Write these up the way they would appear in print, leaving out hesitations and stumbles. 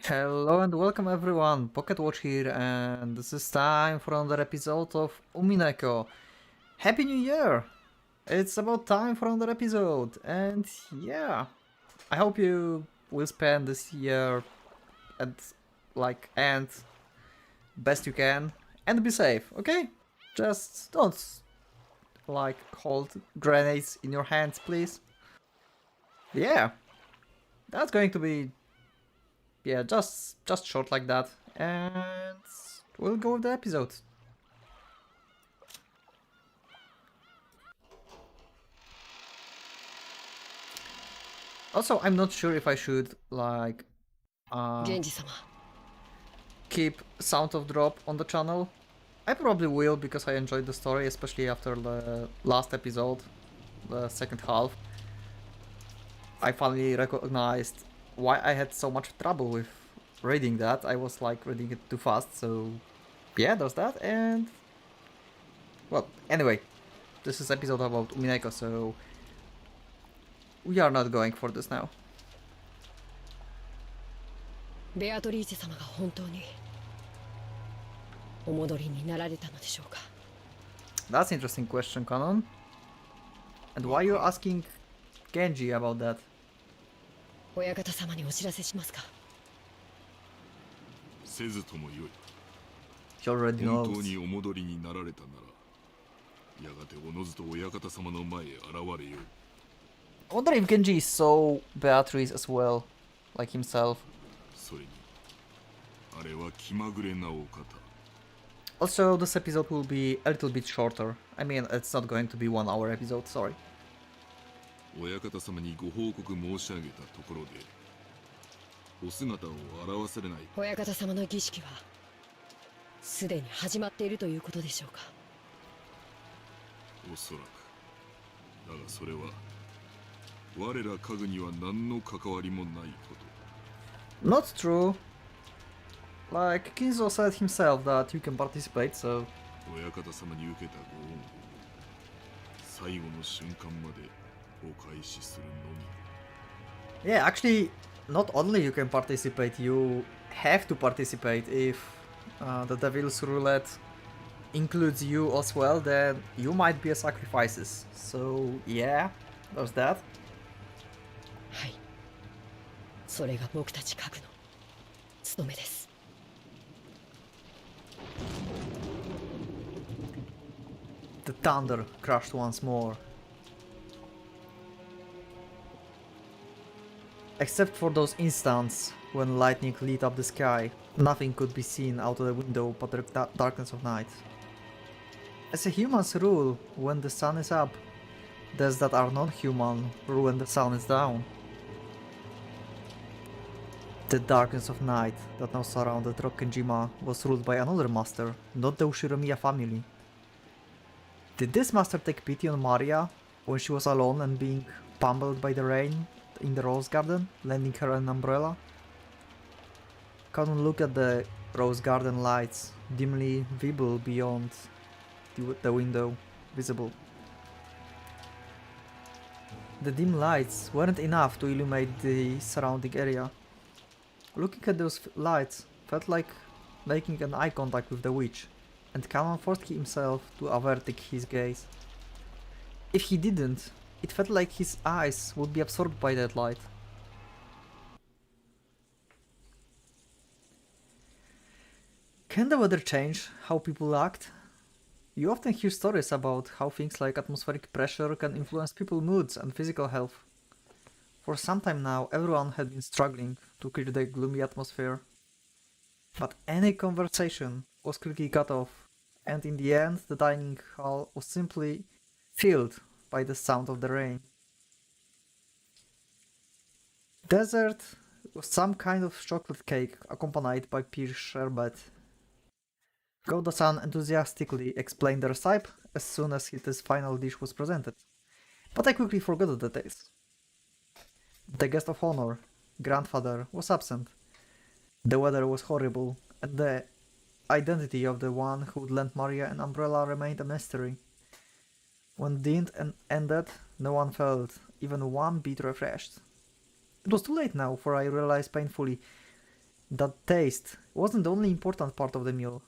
Hello and welcome everyone, PocketWatch here, and this is time for another episode of Umineko. Happy New Year! It's about time for another episode, and yeah, I hope you will spend this year at and best you can, and be safe, okay? Just don't hold grenades in your hands, please. Yeah, that's going to be just short like that, and we'll go with the episode. Also, I'm not sure if I should uh, 源氏様 keep Sound of Drop on the channel. I probably will because I enjoyed the story, especially after the last episode, the second half. I finally recognized why I had so much trouble with reading that. I was like reading it too fast, so yeah, there's that. And well, anyway, this is episode about Umineko, so we are not going for this now. ベアトリーチェ様が本当にお戻りになられたのでしょうか That's an interesting question, Canon. And why are you asking Genji about that? 親方様にお知らせしますかせずともよい。 He already 本 knows. 当にお戻りになられたなら、やがておのずと親方様の前へ現れよう。 I wonder if Genji saw Beatrice as well, like himself. それに、あれは気まぐれなお方。 Also, this episode will be a little bit shorter. I mean, it's not going to be 1 hour episode, sorry. 親方様にご報告申し上げたところで、お姿を現されない。親方様の儀式はすでに始まっているということでしょうかおそらく。だがそれは、我ら家具には何の関わりもないこと。 Not true. Like, Kinzo said himself that you can participate, so... 親方様に受けたご恩を最後の瞬間までお返しするのみ。 Yeah, actually, not only you can participate, you have to participate. If the Devil's Roulette includes you as well, then you might be a sacrifices. So, yeah, there's that. はいそれが僕たち家具の務めです The thunder crashed once more. Except for those instants when lightning lit up the sky, nothing could be seen out of the window but the darkness of night. As a human's rule, when the sun is up, those that are non-human rule when the sun is down. The darkness of night that now surrounded Rokkenjima was ruled by another master, not the Ushiromiya family. Did this master take pity on Maria when she was alone and being pummeled by the rain in the rose garden, lending her an umbrella? Canon looked at the rose garden lights, dimly visible beyond the window, visible. The dim lights weren't enough to illuminate the surrounding area. Looking at those lights felt like making an eye contact with the witch, and Canon forced himself to avert his gaze. If he didn't, it felt like his eyes would be absorbed by that light. Can the weather change how people act? You often hear stories about how things like atmospheric pressure can influence people's moods and physical health. For some time now, everyone had been struggling to clear the gloomy atmosphere. But any conversation was quickly cut off, and in the end, the dining hall was simply filled by the sound of the rain. Dessert was some kind of chocolate cake accompanied by peach sherbet. Goda-san enthusiastically explained the recipe as soon as his final dish was presented, but I quickly forgot the details. The guest of honor, grandfather, was absent. The weather was horrible, and the identity of the one who would lend Maria an umbrella remained a mystery. When dinner ended, no one felt even one bit refreshed. It was too late now, for I realized painfully That taste wasn't the only important part of the meal.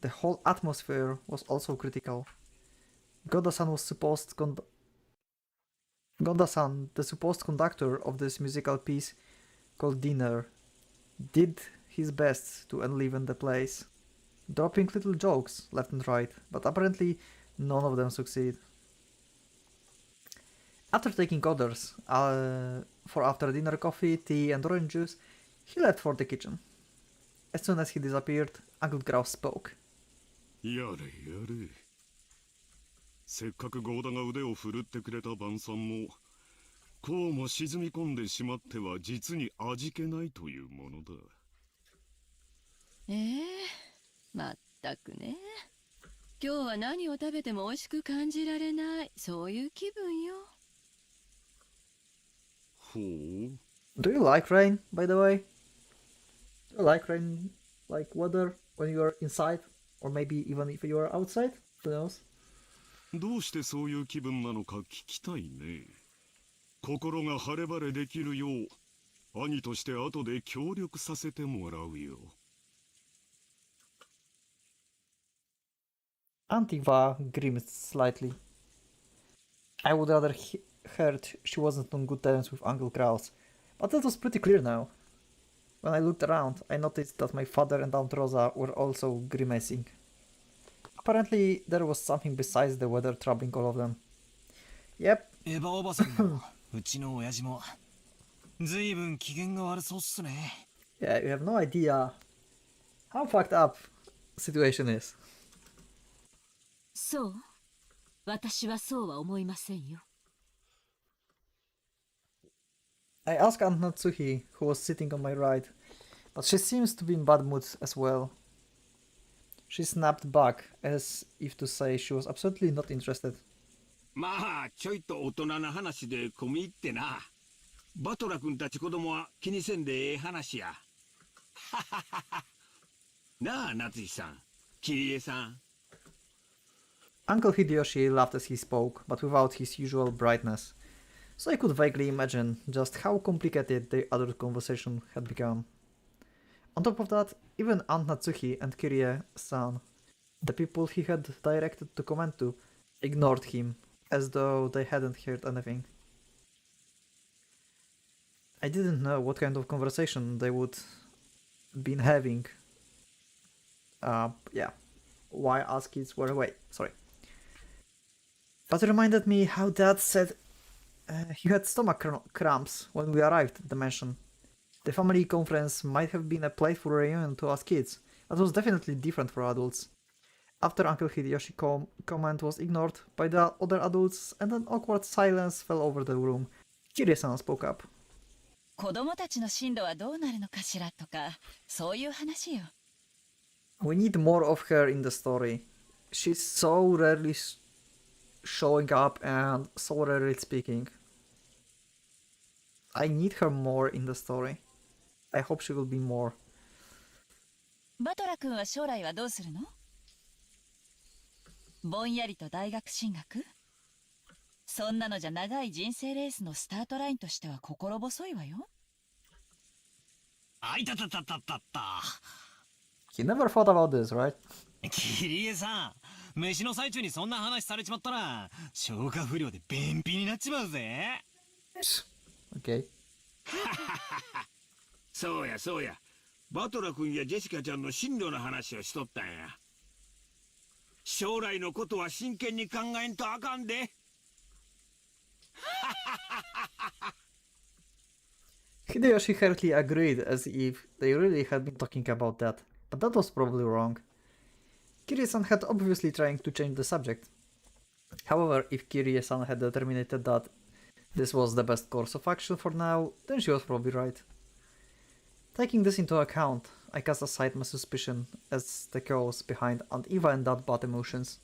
The whole atmosphere was also critical. Goda-san was Goda-san, the supposed conductor of this musical piece called Dinner, did his best to enliven the place, dropping little jokes left and right, but apparently none of them succeed. After taking orders for after dinner coffee, tea and orange juice, he left for the kitchen. As soon as he disappeared, Uncle Grouse spoke. やれやれ。せっかくゴーダが腕を振るってくれた晩餐も、こうも沈み込んでしまっては実に味気ないというものだ。まったくね。今日は何を食べても美味しく感じられない、そういう気分よ。ほう。Do you like rain, by the way? Do you like rain, like weather, when you are inside? Or maybe even if you are outside? Who knows? どうしてそういう気分なのか聞きたいね。心が晴れ晴れできるよう、兄として後で協力させてもらうよ。Antiva grimaced slightly. I would rather heard she wasn't on good terms with Uncle Kraus, but that was pretty clear now. When I looked around, I noticed that my father and Aunt Rosa were also grimacing. Apparently, there was something besides the weather troubling all of them. Yep. エヴァおばさんもうちの親父もずいぶん機嫌が悪そうっすね。Yeah, you have no idea how fucked up situation is. そう、私はそうは思いませんよ。I asked Aunt Natsuhi, who was sitting on my right, but she seems to be in bad mood as well. She snapped back, as if to say she was absolutely not interested. まあちょいと大人な話で込み入ってな。バトラ君たち子供は気にせんでええ話や。なあ夏日さん、キリエさん。Uncle Hideyoshi laughed as he spoke, but without his usual brightness, so I could vaguely imagine just how complicated the adult conversation had become. On top of that, even Aunt Natsuhi and Kirie-san, the people he had directed to comment to, ignored him, as though they hadn't heard anything. I didn't know what kind of conversation they would been having. Why us kids were away, sorry. But it reminded me how Dad said he had stomach cramps when we arrived at the mansion. The family conference might have been a playful reunion to us kids, but was definitely different for adults. After Uncle Hideyoshi's comment was ignored by the other adults and an awkward silence fell over the room, Kirie-san spoke up. 子供たちの進路はどうなるのかしらとか、そういう話よ。We need more of her in the story. She's so rarely showing up and so rarely speaking. I need her more in the story. I hope she will be more. バトラ君は将来はどうするの？ぼんやりと大学進学？そんなのじゃ長い人生レースのスタートラインとしては心細いわよ。あいたたたたたた。You never thought about this, right? キリエさん、飯の最中にそんな話されちまったら消化不良で便秘になっちまうぜ。Okay. そうやそうや。バトラ君やジェシカちゃんの進路の話をしとったんや。将来のことは真剣に考えんとあかんで。Hideyoshi hardly agreed, as if they really had been talking about that, but that was probably wrong. Kirie-san had obviously trying to change the subject. However, if Kirie-san had determined that this was the best course of action for now, then she was probably right. Taking this into account, I cast aside my suspicion as the cause behind Aunt Eva and that bad emotions.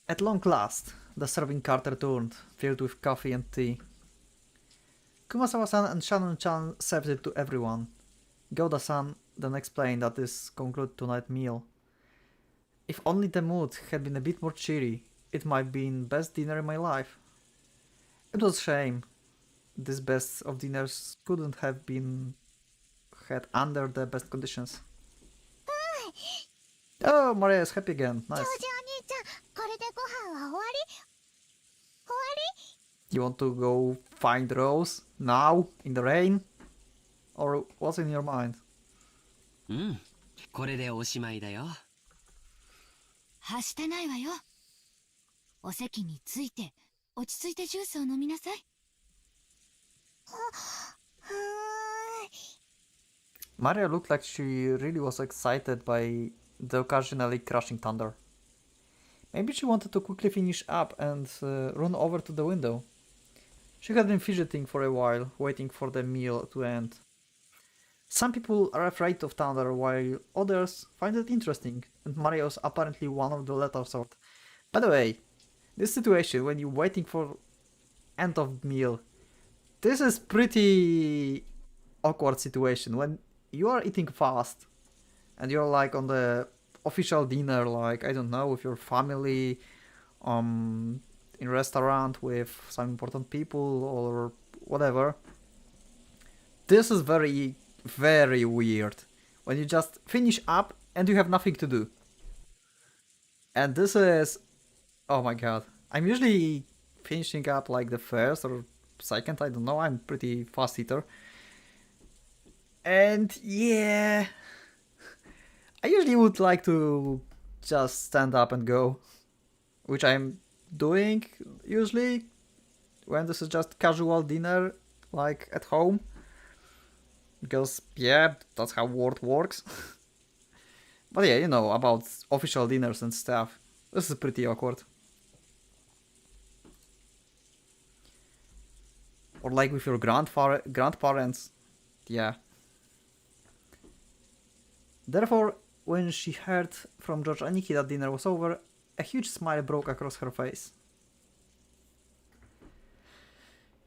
At long last, the serving cart returned, filled with coffee and tea. Kumasawa-san and Shannon-chan served it to everyone. Goda-san then explained that this concluded tonight's meal. If only the mood had been a bit more cheery, it might have been best dinner in my life. It was a shame this best of dinners couldn't have been had under the best conditions. Oh, Maria is happy again. Nice. お兄ちゃん、これでご飯は終わり？終わり？ You want to go find Rose now in the rain? Or what's in your mind? うん、これでおしまいだよ。はしてないわよ。お席について、落ち着いてジュースを飲みなさい。Maria looked like she really was excited by the occasionally crashing thunder. Maybe she wanted to quickly finish up and run over to the window. She had been fidgeting for a while, waiting for the meal to end. Some people are afraid of thunder, while others find it interesting, and Maria was apparently one of the latter sort. By the way, this situation when you're waiting for end of meal, this is pretty awkward situation when you are eating fast and you're like on the official dinner, like I don't know, with your family, in restaurant with some important people or whatever. This is very, very weird when you just finish up and you have nothing to do. And this is, oh my god, I'm usually finishing up like the first or second, I don't know, I'm pretty fast eater. And yeah, I usually would like to just stand up and go, which I'm doing usually when this is just casual dinner, like at home. Because yeah, that's how world works. But yeah, you know, about official dinners and stuff, this is pretty awkward. Or like with your grandparents, yeah. Therefore, when she heard from George and Nikki that dinner was over, a huge smile broke across her face.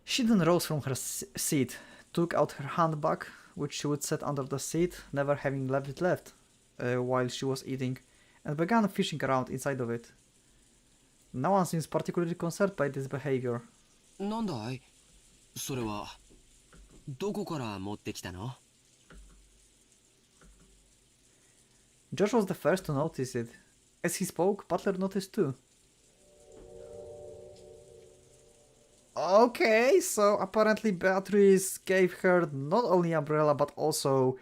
She then rose from her seat, took out her handbag, which she would set under the seat, never having left it while she was eating, and began fishing around inside of it. No one seems particularly concerned by this behavior. なんだい？それはどこから持ってきたの？ Josh was the first to notice it. As he spoke, Butler noticed too. Okay, so apparently Beatrice gave her not only umbrella but also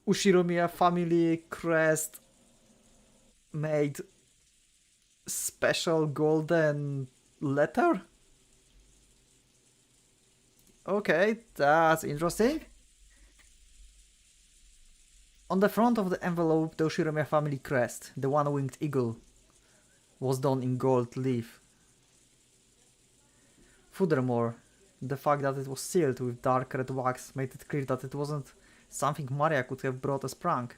Ushiromiya family crest made special golden letter? Okay, that's interesting. On the front of the envelope, the Ushiromiya family crest, the one-winged eagle, was done in gold leaf. Furthermore, the fact that it was sealed with dark red wax made it clear that it wasn't something Maria could have brought as prank.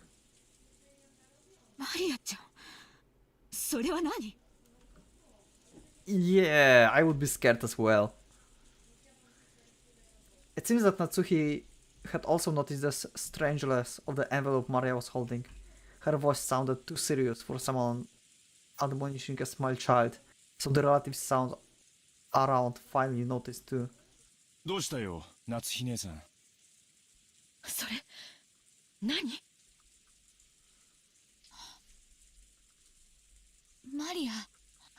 マリアちゃん、それは何？ Yeah, I would be scared as well. It seems that Natsuhi had also noticed the strangeness of the envelope Maria was holding. Her voice sounded too serious for someone admonishing a small child, so the relatives sound around finally noticed too. どうしたよ、夏日姉さん。それ、何？マリア、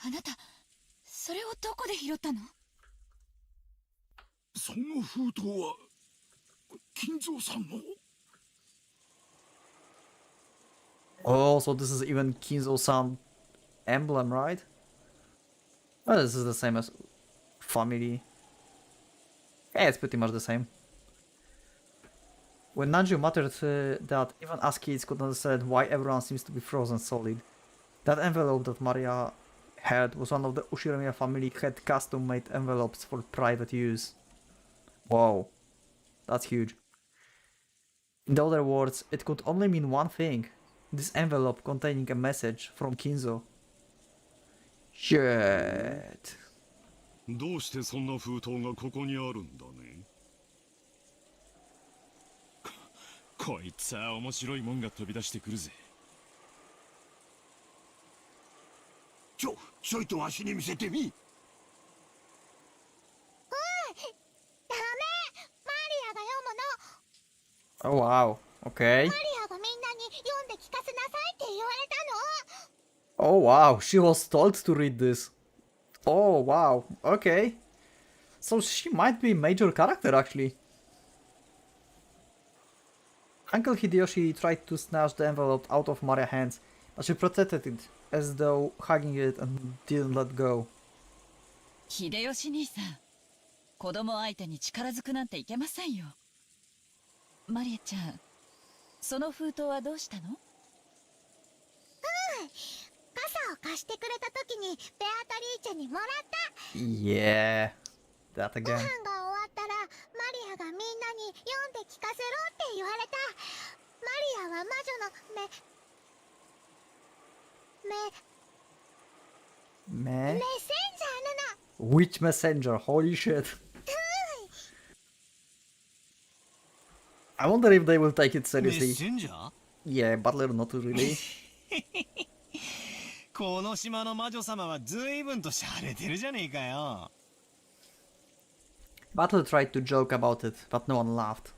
あなた、それをどこで拾ったの？その封筒は金蔵さんの。 Oh, so this is even Kinzo-san emblem, right? Well, this is the same as family. Yeah, it's pretty much the same. When Nanju muttered that even us kids could understand why everyone seems to be frozen solid, that envelope that Maria had was one of the Ushiromiya family had custom-made envelopes for private use. Wow, that's huge. In other words, it could only mean one thing. This envelope containing a message from Kinzo. Shit. どうしてそんな封筒がここにあるんだね。こいつは面白いもんが飛び出してくるぜ。ちょいとわしに見せてみ。Oh wow, okay. マリアがみんなに読んで聞かせなさいって言われたの。 Oh wow, she was told to read this. Oh wow, okay. So she might be a major character actually. Uncle Hideyoshi tried to snatch the envelope out of Maria's hands, but she protected it as though hugging it and didn't let go. 秀吉兄さん、子供相手に力づくなんていけませんよ。マリアちゃん、その封筒はどうしたの？傘を貸してくれた時にベアトリーチェにもらった。 Yeah, that ご again. 飯が終わったらマリアがみんなに読んで聞かせろって言われた。マリアは魔女のメッセン Meh? ジャーなの。 Which messenger? Holy shit. I wonder if they will take it メッ seriously. センジャー？ Yeah, Butler not really. この島の魔女様は随分と洒落てるじゃねえかよ。Butler tried to joke about it, but no one laughed.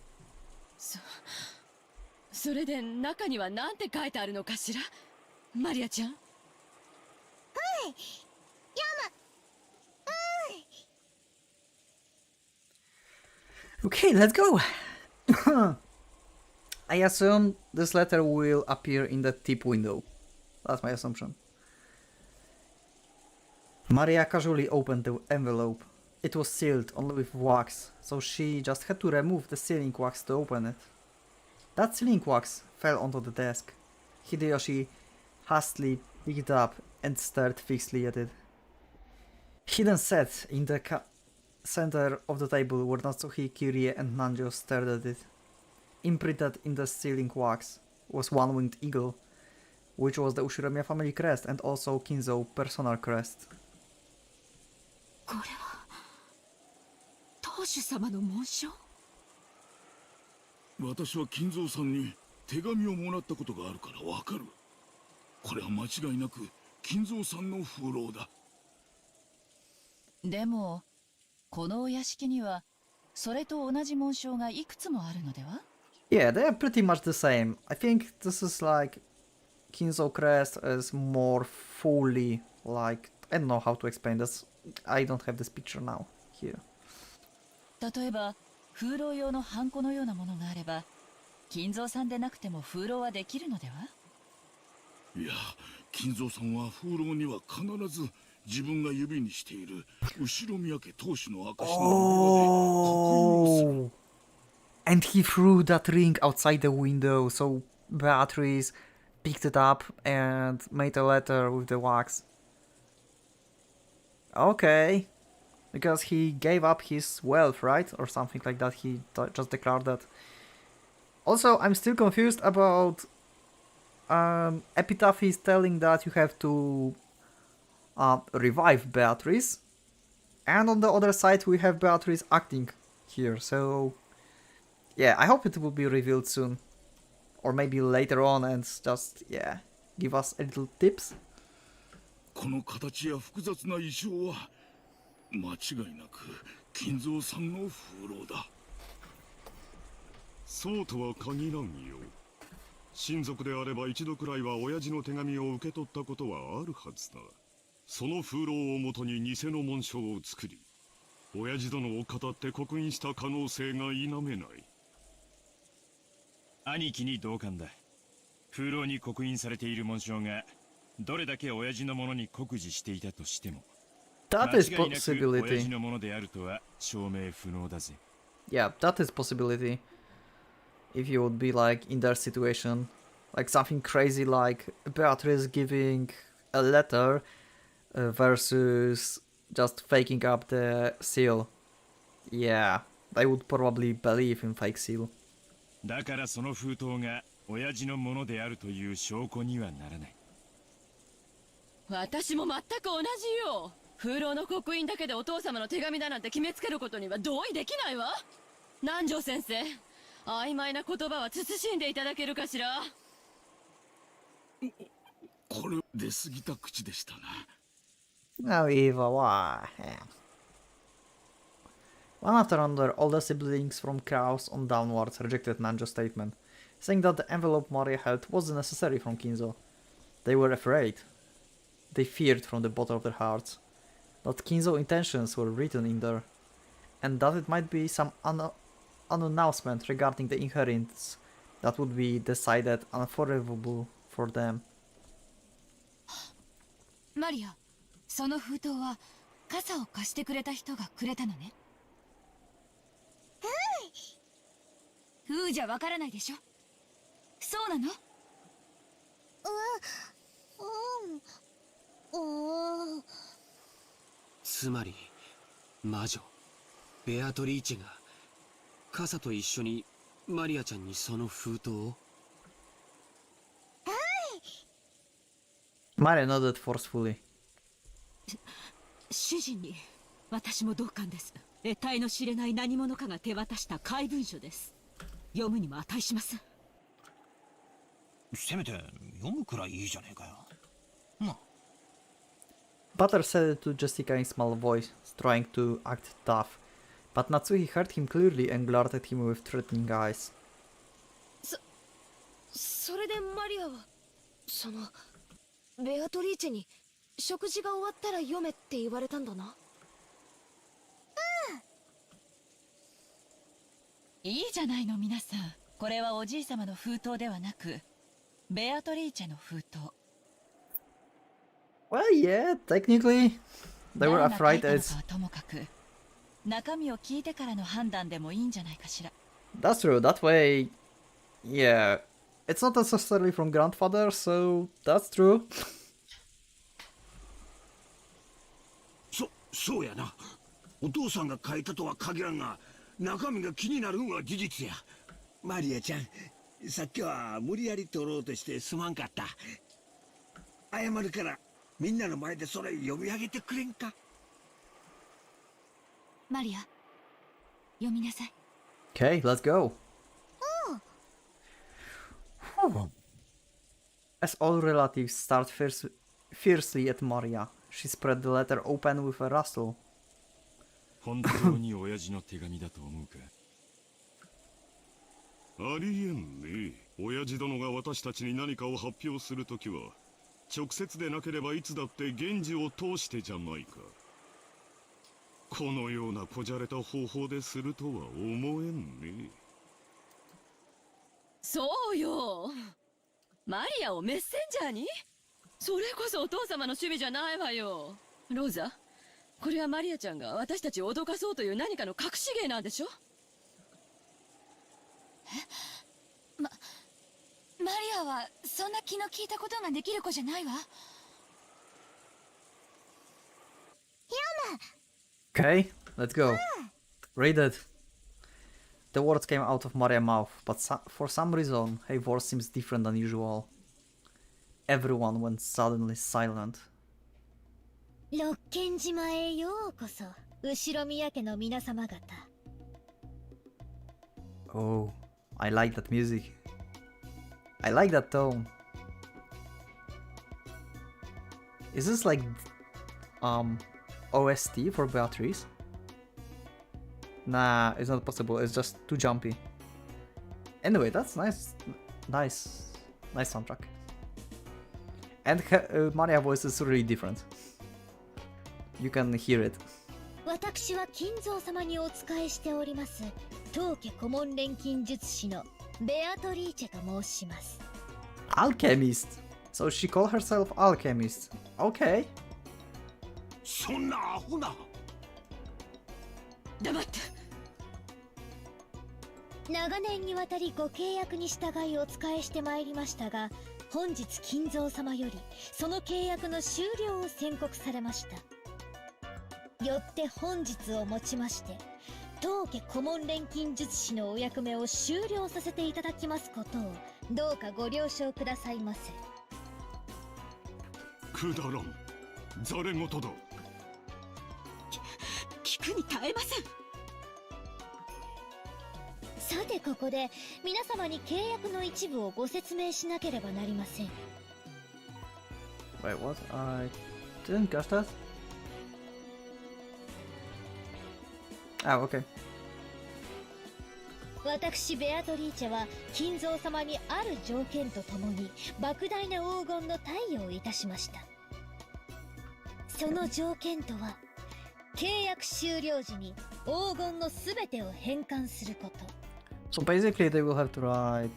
それで中には何て書いてあるのかしら、マリアちゃん。Okay, let's go! I assume this letter will appear in the tip window. That's my assumption. Maria casually opened the envelope. It was sealed only with wax, so she just had to remove the sealing wax to open it. That sealing wax fell onto the desk. Hideyoshi hastily picked it up and stared fixedly at it. Hidden set in the center of the table where Natsuki, Kirie and Nanjo stared at it. Imprinted in the sealing wax was one winged eagle, which was the Ushiromiya family crest and also Kinzo's personal crest. これは当主様の紋章？私は金蔵さんに手紙をもらったことがあるからわかる。これは間違いなく金蔵さんの風浪だ。でもこのお屋敷にはそれと同じ紋章がいくつもあるのでは？ Yeah, they are pretty much the same. I think this is like Kinzo crest is more fully like, I don't know how to explain this. I don't have this picture now here. 例えば風浪用のハンコのようなものがあれば金蔵さんでなくても風浪はできるのでは？いや、金蔵さんは風浪には必ず自分が指にしている後ろ宮家当主の証の指輪で刻印をする。 And he threw that ring outside the window, so Beatrice picked it up and made a letter with the wax. Okay. Because he gave up his wealth, right? Or something like that. He just declared that. Also, I'm still confused about... Epitaph is telling that you have to revive Beatrice. And on the other side we have Beatrice acting here, so... Yeah, I hope it will be revealed soon. Or maybe later on and just, yeah, give us a little tips. この形や複雑な衣装は間違いなく金蔵さんの風浪だ。そうとは限らんよ。親族であれば一度くらいは親父の手紙を受け取ったことはあるはずだ。その風浪をもとに偽の紋章を作り、親父殿を語って刻印した可能性が否めない。兄貴に同感だ。風浪に刻印されている紋章がどれだけ親父のものに酷似していたとしても、 That is 間違いなく親父 possibility. のものであるとは証明不能だぜ。 Yeah, that is possibility. If you would be like in their situation. Like something crazy like Beatrice giving a letter versus just faking up the seal. Yeah, they would probably believe in fake seal. だからその封筒が親父のものであるという証拠にはならない。私も全く同じよ。風浪の刻印だけでお父様の手紙だなんて決めつけることには同意できないわ。南條先生、曖昧な言葉は慎んでいただけるかしら。これ出過ぎた口でしたな。 No, Eva, why? One after another, all the siblings from Kraus on downwards rejected Nanjo's statement, saying that the envelope Maria held wasn't necessary from Kinzo. They were afraid. They feared from the bottom of their hearts that Kinzo's intentions were written in there, and that it might be some announcement regarding the inheritance that would be decided unforgivable for them. マリア、その封筒は傘を貸してくれた人がくれたのね。ふうじゃわからないでしょ。そうなの？つまり魔女ベアトリーチェが傘と一緒にマリアちゃんにその封筒を。 Maria nodded forcefully. 主人に私も同感です。得体の知れない何者かが手渡した怪文書です。読むにも値します。せめて読むくらいいいじゃねえかよ。まあ。 Butter said it to Jessica in small voice, trying to act tough, but Natsuhi heard him clearly and glared at him with threatening eyes. それでマリアはそのベアトリーチェに食事が終わったら読めって言われたんだな。いいじゃないの皆さん。これはおじい様の封筒ではなくベアトリーチェの封筒。 Well, yeah, technically, they were 誰が書い afraid たの it's... かはともかく中身を聞いてからの判断でもいいんじゃないかしら。 That's true, that way... Yeah, it's not necessarily from grandfather, so that's true. そうやな。お父さんが書いたとは限らんが、中身が気になるんは事実や。マリアちゃん、さっきは無理やり取ろうとしてすまんかった。謝るからみんなの前でそれ読み上げてくれんか。マリア、読みなさい。 Okay, let's go. As all relatives stared fiercely at Maria, she spread the letter open with a rustle. 本当に親父の手紙だと思うか？ありえんね。親父殿が私たちに何かを発表するときは直接でなければいつだって源氏を通してじゃないか。このようなこじゃれた方法でするとは思えんね。そうよ。マリアをメッセンジャーに？それこそお父様の趣味じゃないわよ。ローザ、これはマリアちゃんが私たちを脅かそうという何かの隠し芸なんでしょ？マリアはそんな気の利いたことができる子じゃないわ。Okay, let's go. Read it. The words came out of Maria's mouth, but for some reason, her voice seems different than usual. Everyone went suddenly silent. 六軒島へようこそ、後ろ宮家の皆様方。Oh, I like that music. I like that tone. Is this like OST for Beatrice? Nah, it's not possible. It's just too jumpy. Anyway, that's nice. Nice soundtrack. And Maria's voice is really different. You can hear it. 私は金蔵様にお仕えしております。当家顧問錬金術師のベアトリーチェと申します。Alchemist. So she called herself Alchemist. Okay. そんなアホな。黙って。長年にわたりご契約に従いお仕えしてまいりましたが、本日金蔵様よりその契約の終了を宣告されました。よって本日をもちまして当家顧問錬金術師のお役目を終了させていただきますことをどうかご了承くださいませ。くだらん。ざれ言だ。聞くに耐えません。さてここで皆様に契約の一部をご説明しなければなりません。 Wait, what? I didn't catch that. Ah, okay. 私ベアトリーチェは金蔵様にある条件とともに莫大な黄金の貸与をいたしました。その条件とは、契約終了時に黄金のすべてを返還すること。 So basically they will have to like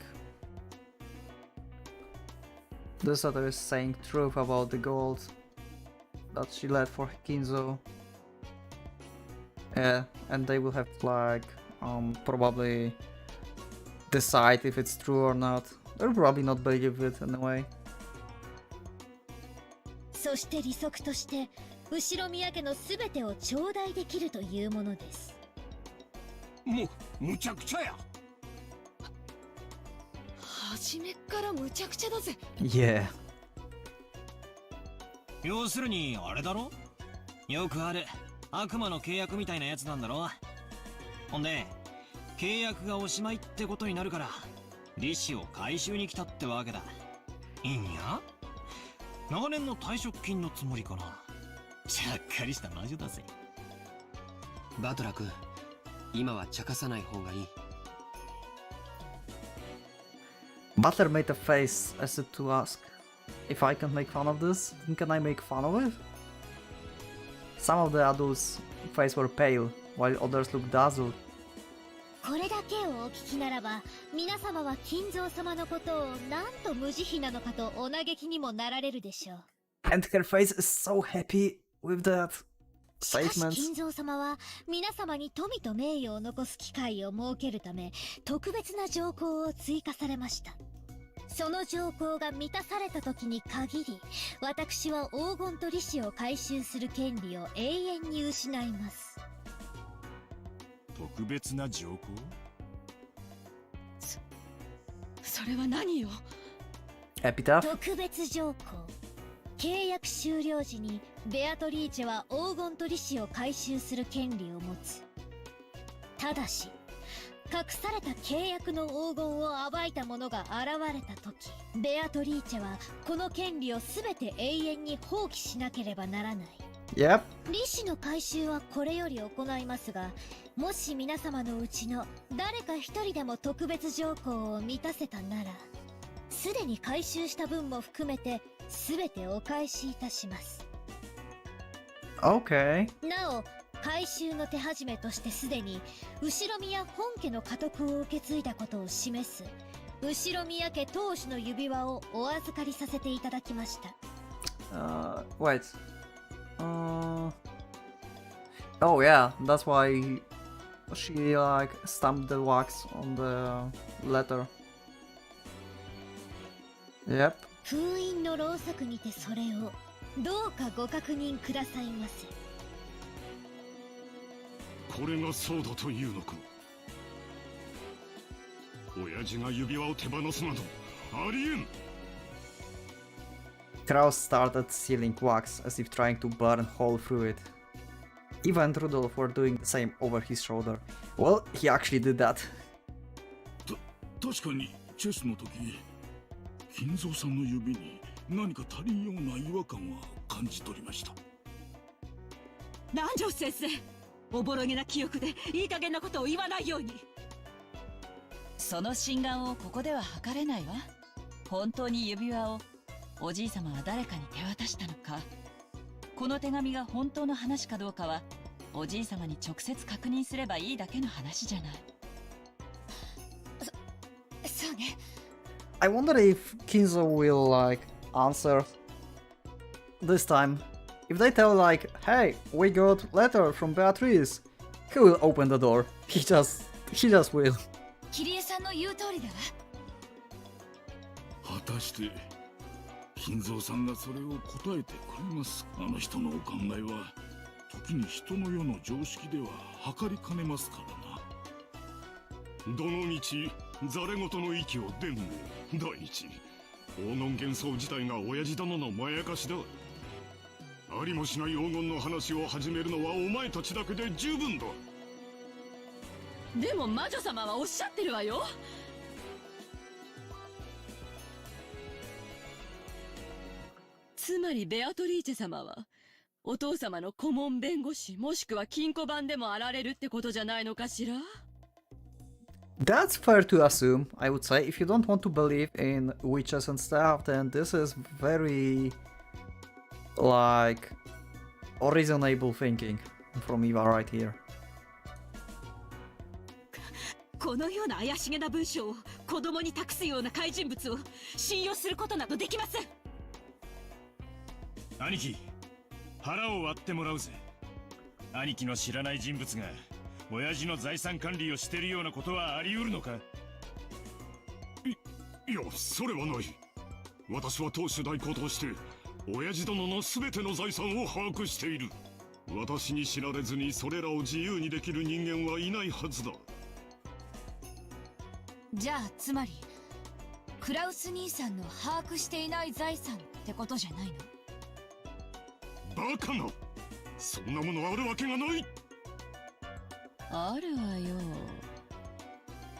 this letter is saying truth about the gold that she left for Kinzo. Yeah, and they will have to like probably decide if it's true or not. They'll probably not believe it in a way. そして利息として後ろ宮家のすべてを頂戴できるというものです。むちゃくちゃや。初めっからむちゃくちゃだぜ。Yeah. 要するにあれだろ、よくある悪魔の契約みたいなやつなんだろ。ほんで契約がおしまいってことになるから利子を回収に来たってわけだ。いいんや、長年の退職金のつもりかな。ちゃっかりした魔女だぜ。バトラ君、今は茶化さない方がいい。Butler made a face as if to ask if I can make fun of this, then can I make fun of it? Some of the adults' faces were pale, while others looked dazzled. これだけをお聞きならば、皆様は金蔵様のことをなんと無慈悲なのかとお嘆きにもなられるでしょう。And her face is so happy with that しかし statement. 金蔵様は皆様に富と名誉を残す機会を設けるため特別な条項を追加されました。その条項が満たされた時に限り、私は黄金と利子を回収する権利を永遠に失います。特別な条項？それは何よ。 Epitaph? 特別条項。契約終了時にベアトリーチェは黄金と利子を回収する権利を持つ。ただし隠された契約の黄金を暴いた者が現れた時、ベアトリーチェはこの権利を全て永遠に放棄しなければならない。 Yep. 利子の回収はこれより行いますが、もし皆様のうちの誰か一人でも特別条項を満たせたなら、すでに回収した分も含めて全てお返しいたします。 Okay. なお回収の手始めとしてすでに後ろ宮本家の家督を受け継いだことを示す後ろ宮家当主の指輪をお預かりさせていただきました。Wait. Oh yeah, that's why she like stamped the wax on the letter. Yep. 封印のろうそくにてそれをどうかご確認くださいませ。これがそうだというのか。親父が指輪を手放すなどありえん。Kraus started sealing wax as if trying to burn hole through it. Eva and Rudolph were doing the same over his shoulder. Well, he actually did that. 確かにチェスの時、金蔵さんの指に何か足りんような違和感は感じ取りました。南條先生、おぼろげな記憶でいい加減なことを言わないように。その心眼をここでは測れないわ。本当に指輪をおじい様は誰かに手渡したのか、この手紙が本当の話かどうかはおじい様に直接確認すればいいだけの話じゃない。そうね。 I wonder if Kinzo will like answer this time. If they tell like, hey, we got letter from Beatrice, he will open the door. He just will. キリエさんの言う通りだわ。果たして金蔵さんがそれを答えてくれます。あの人のお考えは時に人の世の常識では測りかねますからな。どの道ざれ言の息を伝も第一、黄金幻想自体が親父殿のまやかしだ。ありもしない黄金の話を始めるのはお前たちだけで十分だ。でも魔女様はおっしゃってるわよ。つまりベアトリーチェ様はお父様の顧問弁護士もしくは金庫番でもあられるってことじゃないのかしら。 That's fair to assume, I would say. If you don't want to believe in witches and stuff, then this is very, like, reasonable thinking from Eva right here. このような怪しげな文章を子供に託すような怪人物を信用することなどできません。兄貴、腹を割ってもらうぜ。兄貴の知らない人物が親父の財産管理をしてるようなことはあり得るのか。いや、それはない。私は当主代行として親父殿の全ての財産を把握している。私に知られずにそれらを自由にできる人間はいないはずだ。じゃあつまりクラウス兄さんの把握していない財産ってことじゃないの？バカな、そんなものあるわけがない。あるわよ。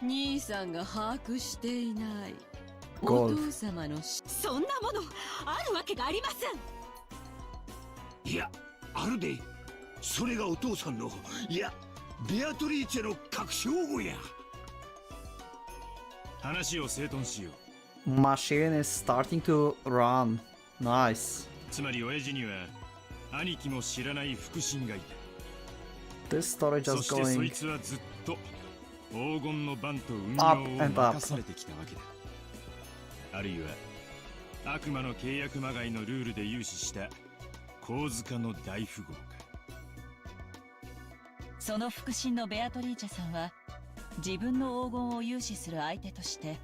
兄さんが把握していないお父様のそんなものあるわけがありません。いや、あるで。それがお父さんの、いや、ベアトリーチェの隠し黄金や。話を整頓しよう。 Machine is starting to run. Nice. つまり親父には兄貴も知らない腹心がいた。 This story そ just してそい going つはずっと黄金の番と運 up 用を and up. 任されてきたわけだ。あるいは悪魔の契約まがいのルールで融資した神塚の大富豪か。その腹心のベアトリーチェさんは自分の黄金を融資する相手として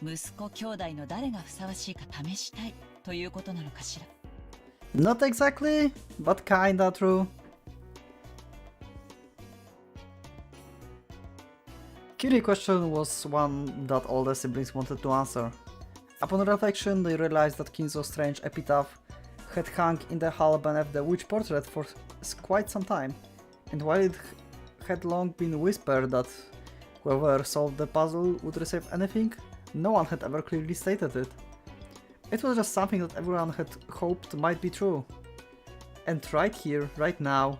息子兄弟の誰がふさわしいか試したいということなのかしら。 Not exactly, but kinda true. Kiri's question was one that all the siblings wanted to answer. Upon reflection, they realized that Kinzo's strange epitaph had hung in the hall beneath the witch portrait for quite some time, and while it had long been whispered that whoever solved the puzzle would receive anything, no one had ever clearly stated it. It was just something that everyone had hoped might be true. And right here, right now,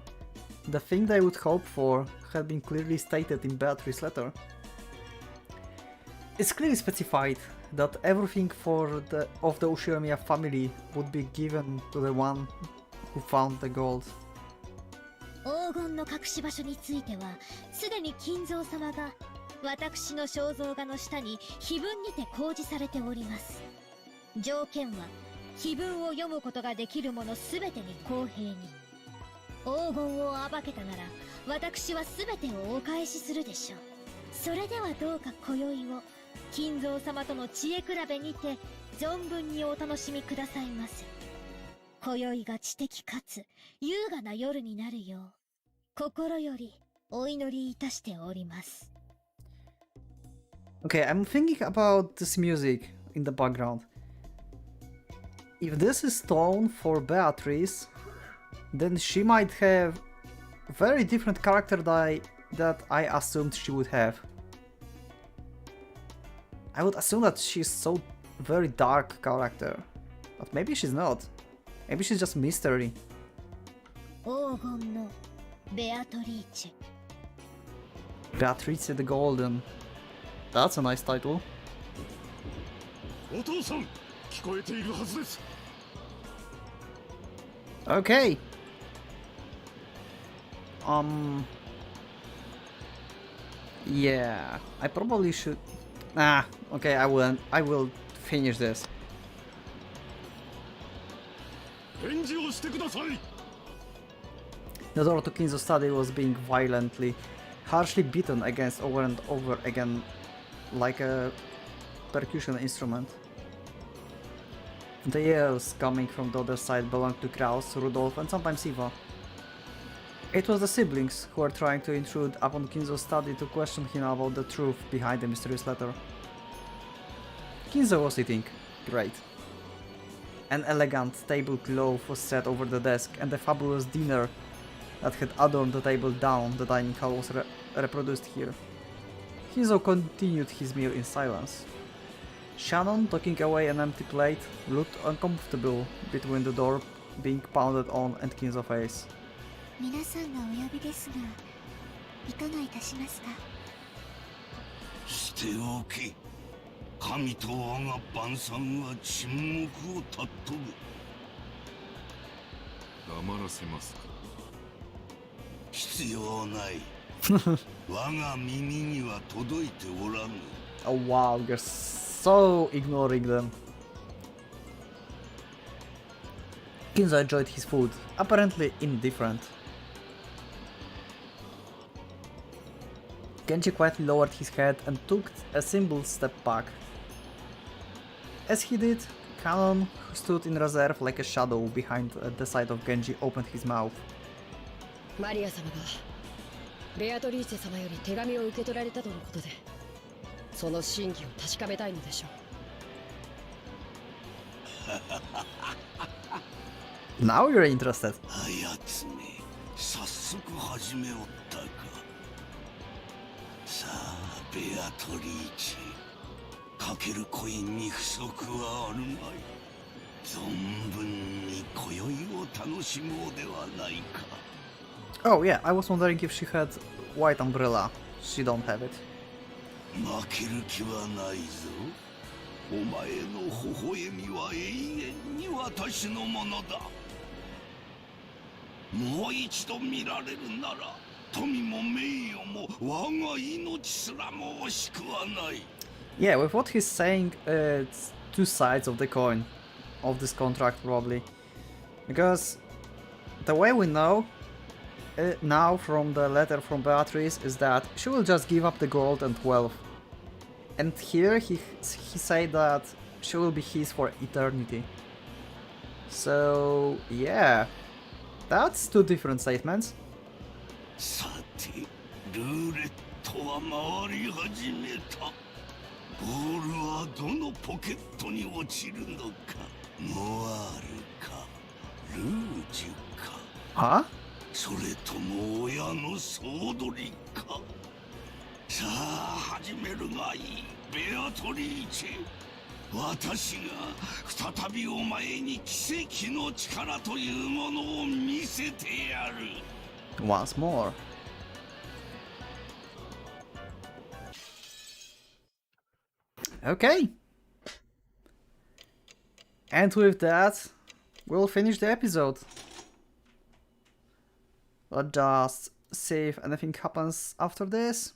the thing they would hope for had been clearly stated in Beatrice's letter. It's clearly specified that everything of the Ushiromiya family would be given to the one who found the gold. 黄金の隠し場所についてはすでに金蔵様が私の肖像画の下に碑文にて公示されております。条件は碑文を読むことができるものすべてに公平に。黄金を暴けたなら私はすべてをお返しするでしょう。それではどうか今宵を金蔵様との知恵比べにて存分にお楽しみくださいませ。今宵が知的かつ優雅な夜になるよう心よりお祈りいたしております。 Okay, I'm thinking about this music in the background. If this is tone for Beatrice, then she might have a very different character that I assumed she would have. I would assume that she's so very dark character, but maybe she's not. Maybe she's just mystery. 黄金のベアトリーチェ。 Beatrice the Golden. That's a nice title. お父さん、聞こえているはずです。Okay. Yeah, I probably should. Okay, I will finish this. 返事をしてください。 The door to Kinzo's study was being violently, harshly beaten against over and over again, like a percussion instrument. The yells coming from the other side belonged to Kraus, Rudolf, and sometimes Eva. It was the siblings who were trying to intrude upon Kinzo's study to question him about the truth behind the mysterious letter. Kinzo was eating. Great. An elegant tablecloth was set over the desk, and the fabulous dinner that had adorned the table down the dining hall was reproduced here. Kinzo continued his meal in silence. Shannon, tucking away an empty plate, looked uncomfortable between the door being pounded on and Kinzo's face. 皆さんがお呼びですが、いかがいたしますか？しておけ。神と我が晩餐は沈黙を尊ぶ。黙らせますか。必要ない。我が耳には届いておらぬ。Oh wow, you're so ignoring them. Kinzo enjoyed his food, apparently indifferent. Genji quietly lowered his head and took a simple step back. As he did, Kanon, who stood in reserve like a shadow behind the side of Genji, opened his mouth. マリア様がベアトリーチェ様より手紙を受け取られたとのことで、その真偽を確かめたいのでしょう。Now you're interested. あやつめ、早速始めおったか。さあ、ベアトリーチェ、かけるコインに不足はあるまい。存分に今宵を楽しもうではないか。Oh yeah, I was wondering if she had white umbrella. She don't have it. 負ける気はないぞ。お前の微笑みは永遠に私のものだ。もう一度見られるなら、富も名誉も我が命すらも惜しくはない。Yeah, with what he's saying, it's two sides of the coin of this contract probably. Because the way we know now from the letter from Beatrice is that she will just give up the gold and wealth. And here he said that she will be his for eternity. So yeah, that's two different statements. さて、ルーレットは回り始めた。ボールはどのポケットに落ちるのか。モアールか、ルージュか。Huh? それとも親の総取りか。さあ始めるがいい、ベアトリーチェ。私が再びお前に奇跡の力というものを見せてやる。Once more. Okay. And with that, we'll finish the episode. Let's just see if anything happens after this.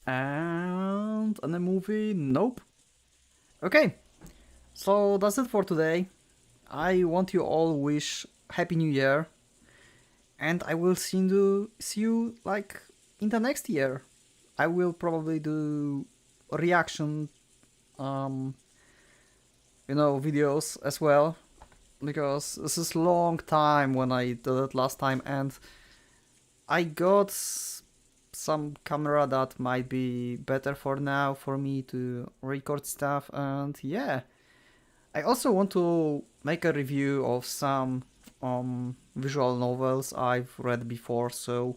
And a movie? Nope. Okay. So that's it for today. I want you all wish Happy New Year. And I will see you like in the next year. I will probably do reaction videos as well, because this is long time when I did it last time, and I got some camera that might be better for now for me to record stuff. And yeah, I also want to make a review of some visual novels I've read before, so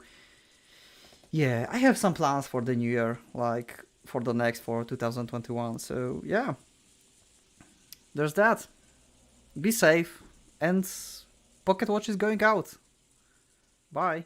yeah, I have some plans for the new year, like for 2021. So yeah, there's that. Be safe, and Pocket Watch is going out. Bye.